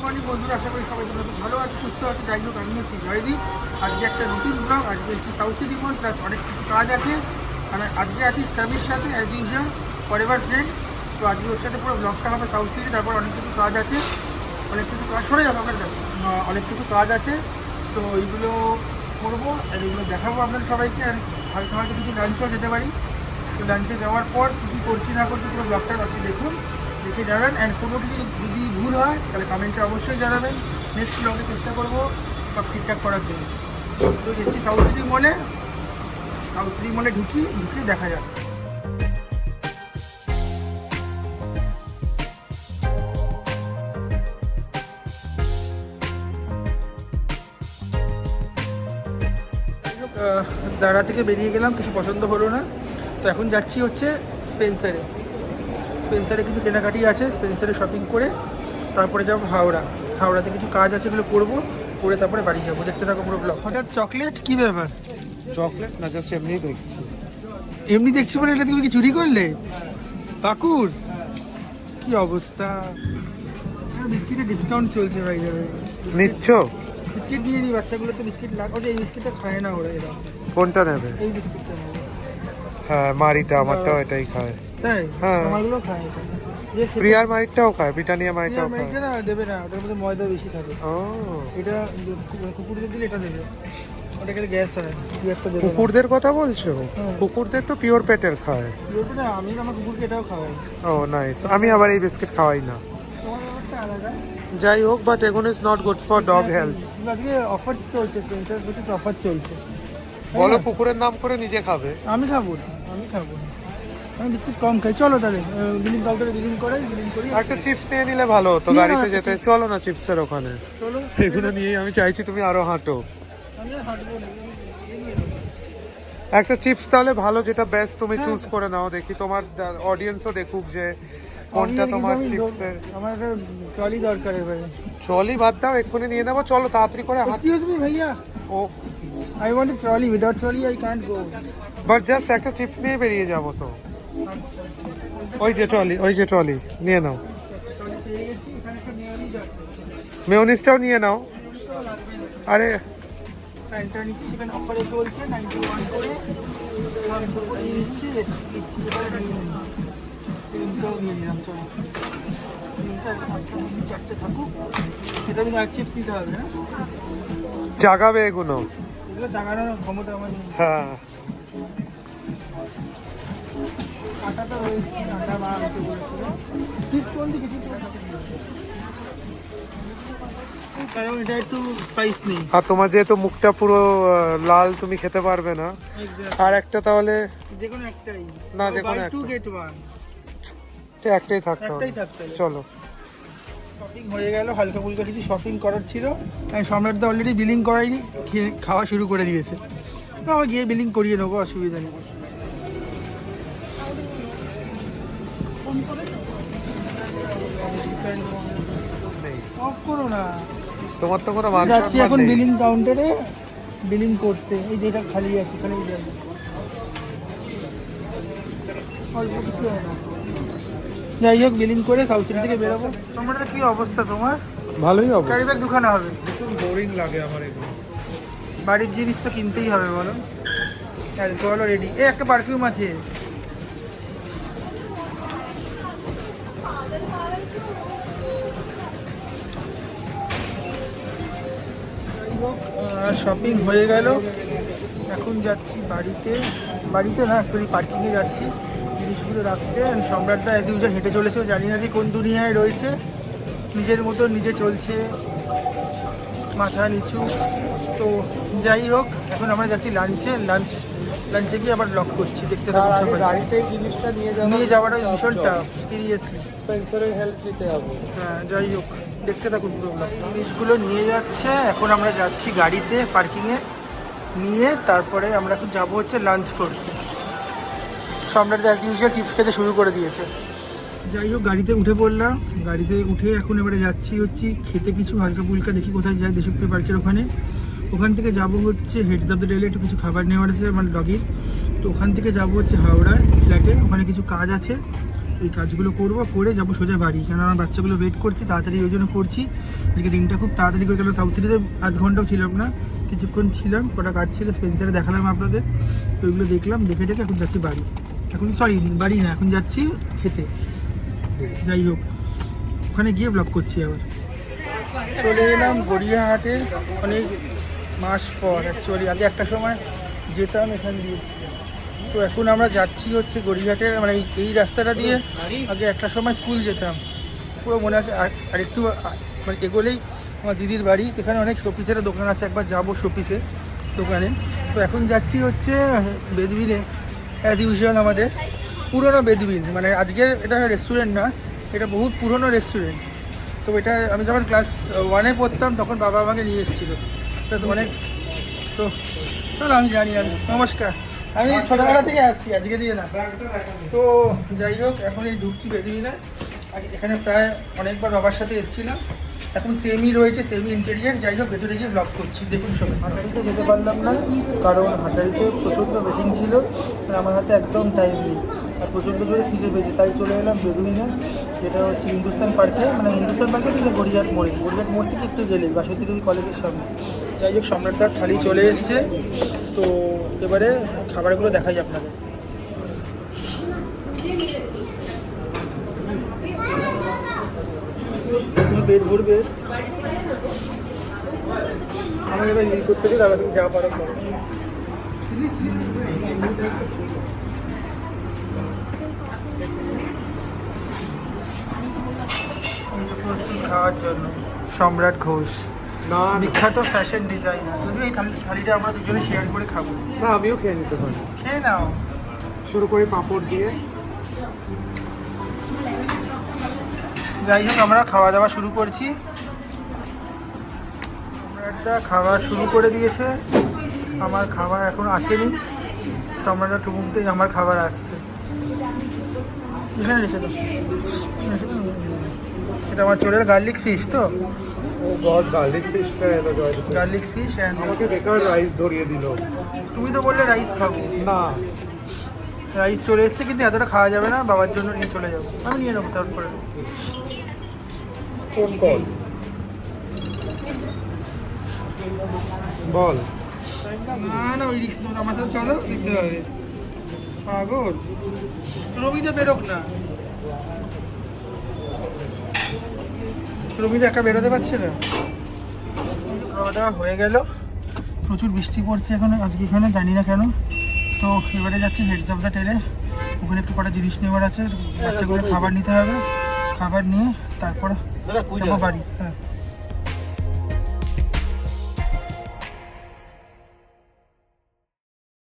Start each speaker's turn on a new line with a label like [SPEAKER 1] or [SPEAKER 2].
[SPEAKER 1] Morning বন্ধুরা, আশা করি সবাই তোমরা খুব ভালো আছে, সুস্থ আছে। যাই হোক, আমি হচ্ছি জয়দীপ। আজকে একটা নতুন ব্লগ। আজকে এসেছি সাউথ সিটি মল, প্লাস অনেক কিছু কাজ আছে। মানে আজকে আছি স্যামির সাথে, অ্যাজ ইউজুয়াল, ফরএভার ফ্রেন্ড। তো আজকে ওর সাথে পুরো ব্লগটা হবে সাউথ সিটি। তারপর অনেক কিছু কাজ আছে, অনেক কিছু কাজ সরে যাবে আপনার কাছে, অনেক কিছু কাজ আছে। তো এইগুলো করবো আর এইগুলো দেখাবো আপনাদের সবাইকে। আর হালকা হালকা কিছু লাঞ্চও যেতে পারি। তো লাঞ্চে যাওয়ার পর কী কী করছি না করছি পুরো ব্লগটা আপনি দেখুন, দেখে যাবেন। অ্যান্ড কোনো কিছু যদি ভুল হয় তাহলে কমেন্টে অবশ্যই জানাবেন। নেক্সট ব্লগে চেষ্টা করবো সব ঠিকঠাক করার জন্য। তো এসছি সাউথ সিটি মলে। সাউথ সিটি মলে ঢুকে দেখা যাক। দাঁড়া থেকে বেরিয়ে গেলাম, কিছু পছন্দ হলো না। তো এখন যাচ্ছি হচ্ছে স্পেন্সারে। স্পেন্সারে কিছু কেনাকাটি আছে, স্পেন্সারে শপিং করে তারপরে যাবো হাওড়াতে কিছু কাজ আছে, এগুলো করবো, করে তারপরে বাড়ি যাবো। দেখতে থাকো পুরো ব্লগ। হঠাৎ চকলেট, কী ব্যাপার?
[SPEAKER 2] চকলেট না, জাস্ট এমনি দেখছি।
[SPEAKER 1] এমনি দেখছি মানে এটা তুমি কি চুরি করলে? কাকুর কি অবস্থা! বিস্কিটের ডিসকাউন্ট চলছে ভাই, যাবে
[SPEAKER 2] নিচ্ছ?
[SPEAKER 1] বিস্কিট দিয়ে দিই, বাচ্চাগুলো তো বিস্কিট লাগে। এই বিস্কিটটা খায় না ওরা, এরা।
[SPEAKER 2] কোনটা নেবে?
[SPEAKER 1] এই বিস্কিটটা নেবে।
[SPEAKER 2] হ্যাঁ, মারিটা আমারটাও এটাই খায়।
[SPEAKER 1] তাই?
[SPEAKER 2] হ্যাঁ,
[SPEAKER 1] আমারগুলো খায় এটা।
[SPEAKER 2] প্রিয়ার মারিটাও খায়, ব্রিটানিয়া মারিটাও খায়।
[SPEAKER 1] এটা না দেবে না, ওটার মধ্যে ময়দা বেশি থাকে।
[SPEAKER 2] ও,
[SPEAKER 1] এটা কুকুরদের দিলে এটা দেবে, ওটা খেলে গ্যাস হয়। একটা দেবে না।
[SPEAKER 2] কুকুরদের কথা বলছো?
[SPEAKER 1] হ্যাঁ।
[SPEAKER 2] কুকুরদের তো পিওর পেটের খায়।
[SPEAKER 1] ওটা না, আমি আমার কুকুরকে এটাও খাওয়াই।
[SPEAKER 2] ও নাইস। আমি আবার এই বিস্কিট খাওয়াই না।
[SPEAKER 1] তোমার ব্যাপারটা আলাদা।
[SPEAKER 2] যাই হোক, বাট এগুলো is not good for dog health.
[SPEAKER 1] আজকে অফার চলছে, প্রিন্টার বছর অফার চলছে।
[SPEAKER 2] বলো কুকুরের নাম করে নিজে খাবে।
[SPEAKER 1] আমি খাবো না, আমি বিস্কুট কম খাই। চলো তাহলে বিলিং কাউন্টারে বিলিং করি।
[SPEAKER 2] একটা চিপস নিয়ে নিলে ভালো হতো
[SPEAKER 1] নিয়ে নাও
[SPEAKER 2] গাড়িতে
[SPEAKER 1] একটা
[SPEAKER 2] যেতে। চলো না চিপসের ওখানে।
[SPEAKER 1] চলো,
[SPEAKER 2] এগুলো নিয়েই আমি চাইছি তুমি আরো হাঁটো।
[SPEAKER 1] আমি আর হাঁটবো না, এ নিয়ে নেবো।
[SPEAKER 2] একটা চিপস তাহলে ভালো, যেটা বেস্ট তুমি
[SPEAKER 1] হ্যাঁ।
[SPEAKER 2] চুজ করে নাও। দেখি তোমার অডিয়েন্সও দেখুক যে কোনটা তোমার চিপসের।
[SPEAKER 1] আমার একটা ট্রলি দরকার এবারে।
[SPEAKER 2] ট্রলি বাদ দাও, এক্ষুনি নিয়ে নেবো। চলো তাড়াতাড়ি করে হাঁট।
[SPEAKER 1] এক্সকিউজ মি ভাইয়া,
[SPEAKER 2] ও,
[SPEAKER 1] I want a trolley, without trolley I can't go.
[SPEAKER 2] But just একটা চিপস নিয়ে বেরিয়ে যাবো তো। ওই যে ট্রলি নিয়ে নাও।
[SPEAKER 1] ট্রলি পেয়ে গেছি, এখানে একটা নিয়ে নিই যাচ্ছে।
[SPEAKER 2] মেয়োনিজটাও নিয়ে নাও। আরে
[SPEAKER 1] প্যান্টটা নিচ্ছি, এখানে অফারে চলছে 91 করে। নিয়ে নিচ্ছি, নিচ্ছি এটা নিয়ে নিই। ক্রিমটাও নিয়ে নিলাম। চলো, ক্রিমটা চারটে থাকুক। এটা কিন্তু আর চিপস দিতে হবে না,
[SPEAKER 2] জাগাবে এগুলো।
[SPEAKER 1] এগুলো জাগানোর ক্ষমতা আমার নেই।
[SPEAKER 2] হ্যাঁ,
[SPEAKER 1] কাঁটাটা রয়েছে, কাঁটা বা হচ্ছে বলেছিল চিপস কোনটি কিছু, কারণ এটা একটু স্পাইস নেই।
[SPEAKER 2] আর তোমার যেহেতু মুখটা পুরো লাল, তুমি খেতে পারবে না। আর একটা তাহলে
[SPEAKER 1] যে কোনো একটাই
[SPEAKER 2] না, যে কোনো
[SPEAKER 1] বাই টু
[SPEAKER 2] একটা।
[SPEAKER 1] গেট ওয়ান,
[SPEAKER 2] একটাই থাকতে হবে।
[SPEAKER 1] একটাই থাকতে হবে।
[SPEAKER 2] চলো।
[SPEAKER 1] শপিং হয়ে গেল, হালকা ফুলকা কিছু শপিং করার ছিল। সম্রাটদা অলরেডি বিলিং করাইনি, খাওয়া শুরু করে দিয়েছে। আমার গিয়ে বিলিং করিয়ে নেবো, অসুবিধা নেই। অফ করো না।
[SPEAKER 2] তোমার তো কোনো মান
[SPEAKER 1] যাচ্ছি
[SPEAKER 2] সম্মান
[SPEAKER 1] এখন
[SPEAKER 2] নেই।
[SPEAKER 1] বিলিং কাউন্টারে বিলিং করতে। এই যেটা খালি আছে ওখানেই যাবো। অল্প কিছু হয় না। যাই হোক, বিলিং করে সাউথ সিটি থেকে বেরোবো। তোমার কি অবস্থা? তোমার
[SPEAKER 2] ভালোই হবে।
[SPEAKER 1] ক্যারি ব্যাগ দুখানা হবে।
[SPEAKER 2] বোরিং লাগে আমার এগুলো।
[SPEAKER 1] বাড়ির জিনিস তো কিনতেই হবে, বলো। অ্যালকোহলও রেডি। এ একটা পারফিউম আছে। শপিং হয়ে গেল, এখন যাচ্ছি বাড়িতে না, অ্যাকচুয়ালি পার্কিংয়ে যাচ্ছি জিনিসগুলো রাখতে। সম্রাটটা অ্যাজ ইউজুয়াল হেঁটে চলেছে, জানি না যে কোন দুনিয়ায় রয়েছে, নিজের মতো নিজে চলছে, মাথা নিচু। তো যাই হোক, এখন আমরা যাচ্ছি লাঞ্চে গিয়ে আবার ব্লগ করছি। দেখতে থাকো সবাই।
[SPEAKER 2] গাড়িতে জিনিসটা
[SPEAKER 1] নিয়ে যাওয়াটা ভীষণ টাফ, সিরিয়াসলি।
[SPEAKER 2] স্পেন্সারের হেল্প নিতে হবে।
[SPEAKER 1] হ্যাঁ, যাই হোক, দেখতে থাকুন পুরো ব্লগ। জিনিসগুলো নিয়ে যাচ্ছে, এখন আমরা যাচ্ছি গাড়িতে পার্কিংয়ে নিয়ে। তারপরে আমরা এখন যাবো হচ্ছে লাঞ্চ করতে। সম্রাট অ্যাজ ইউজুয়াল চিপস খেতে শুরু করে দিয়েছে। যাই হোক, গাড়িতে উঠে পড়লাম। গাড়িতে উঠে এখন এবারে যাচ্ছি খেতে কিছু হালকা ফুলকা। দেখি কোথায় যাই, দেশপ্রিয় পার্কের ওখান থেকে যাব হচ্ছে হেডস অফ দ্য ডেলে, একটু কিছু খাবার নেওয়ার আছে আমার ডগির। তো ওখান থেকে যাব হচ্ছে হাওড়ায় ফ্ল্যাটে, ওখানে কিছু কাজ আছে। এই কাজগুলো করবো, করে যাবো সোজা বাড়ি, কারণ আমার বাচ্চাগুলো ওয়েট করছে, তাড়াতাড়ি ওই জন্য করছি। আজকে দিনটা খুব তাড়াতাড়ি করে গেল। সাউথ সিটিতে আধ ঘন্টাও ছিলাম না, কিছুক্ষণ ছিলাম, কটা কাজ ছিল, স্পেন্সারে দেখালাম আপনাদের, তো ওইগুলো দেখলাম, দেখে টেকে এখন যাচ্ছি বাড়ি। এখন সরি বাড়ি না, এখন যাচ্ছি খেতে। যাই হোক, ওখানে গিয়ে ব্লগ করছি আবার। চলে এলাম গড়িয়াহাটে অনেক মাস পর। অ্যাকচুয়ালি আগে একটা সময় যেতাম এখান দিয়ে, তো এখন আমরা যাচ্ছি হচ্ছে গড়িয়াহাটের, মানে এই রাস্তাটা দিয়ে আগে একটা সময় স্কুল যেতাম, পুরো মনে আছে। আর একটু মানে এগোলেই আমার দিদির বাড়ি, এখানে অনেক শোপিসের দোকান আছে, একবার যাবো শোপিসে দোকানে। তো এখন যাচ্ছি হচ্ছে বেদবিনে, অ্যাজ ইউজুয়াল আমাদের পুরোনো বেদবিন, মানে আজকের এটা রেস্টুরেন্ট না, এটা বহুত পুরনো রেস্টুরেন্ট। তো এটা আমি যখন ক্লাস 1-এ পড়তাম তখন বাবা আমাকে নিয়ে এসেছিলো, ক্লাস 1-এ। তো চলো আমি জানি, আমি নমস্কার, আমি ছোটোবেলা থেকে আসছি, আজকে দিয়ে না। তো যাই হোক, এখন এই ঢুকছি বেদবিনে। এখানে প্রায় অনেকবার বাবার সাথে এসেছিলাম, এখন সেমই রয়েছে, সেমি ইন্টেরিয়ার। যাই হোক, ভেতরে গিয়ে ব্লগ করছি, দেখুন সবাই। হাটারিতে যেতে পারলাম না, কারণ হাটারিতে প্রচণ্ড ওয়েটিং ছিল, আর আমার হাতে একদম টাইম নেই, আর প্রচণ্ড জোরে খিদে পেয়েছে, তাই চলে এলাম বেদুইনে, যেটা হচ্ছে হিন্দুস্তান পার্কে, মানে হিন্দুস্তান পার্কে কিন্তু গড়িয়াহাট মোড়ে, গড়িয়াহাট মোড় থেকে একটু গেলেই বাসন্তী দেবী কলেজের সামনে। যাই হোক, সম্রাটদার থালি চলে এসছে, তো এবারে খাবারগুলো দেখাই আপনাদের। পেট ভরবে, আমার এবার ই করতে দিই, দাদা তুমি যা পারো করো। খাওয়ার জন্য সম্রাট ঘোষ,
[SPEAKER 2] না
[SPEAKER 1] বিখ্যাত ফ্যাশন ডিজাইনার। যদিও এই থালিটা আমরা দুজনে শেয়ার করে খাবো।
[SPEAKER 2] না, আমিও খেয়ে নিতে পারি।
[SPEAKER 1] খেয়ে নাও,
[SPEAKER 2] শুরু করে পাঁপড় দিয়ে।
[SPEAKER 1] যাই হোক, আমরা খাওয়া দাওয়া শুরু করছি। সম্রাটদা খাওয়া শুরু করে দিয়েছে, আমার খাবার এখন আসেনি। সম্রাটদা টুমুকতেই আমার খাবার আসছে। এখানে রেখে দাও। এটা আমার চোরের গার্লিক ফিশ, তো
[SPEAKER 2] ও গড, গার্লিক ফিশটা এলো জয়।
[SPEAKER 1] গার্লিক ফিশ অ্যান্ড
[SPEAKER 2] আমাকে বেকার রাইস ধরিয়ে দিল।
[SPEAKER 1] তুমি তো বললে রাইস খাবো।
[SPEAKER 2] না,
[SPEAKER 1] রাইস চলে এসছে, কিন্তু এতটা খাওয়া যাবে না, বাবার জন্য নিয়ে চলে যাবো। আমি নিয়ে নেবো তারপরে।
[SPEAKER 2] ফোন কল বল।
[SPEAKER 1] না না, ওই রিক্স তোমার আমার সাথে চলো, দেখতে হবে। পাগল, রবিদা বেরোক না, রবিদা একা বেরোতে পারছে না। খাওয়া দাওয়া হয়ে গেল, প্রচুর বৃষ্টি পড়ছে এখন আজকে এখানে, জানি না কেন। তো এবারে যাচ্ছি হেডস অফ দ্য টেলে, ওখানে একটু কটা জিনিস নেওয়ার আছে, বাচ্চাগুলো খাবার নিতে হবে, খাবার নিয়ে তারপর যাবো বাড়ি। হ্যাঁ।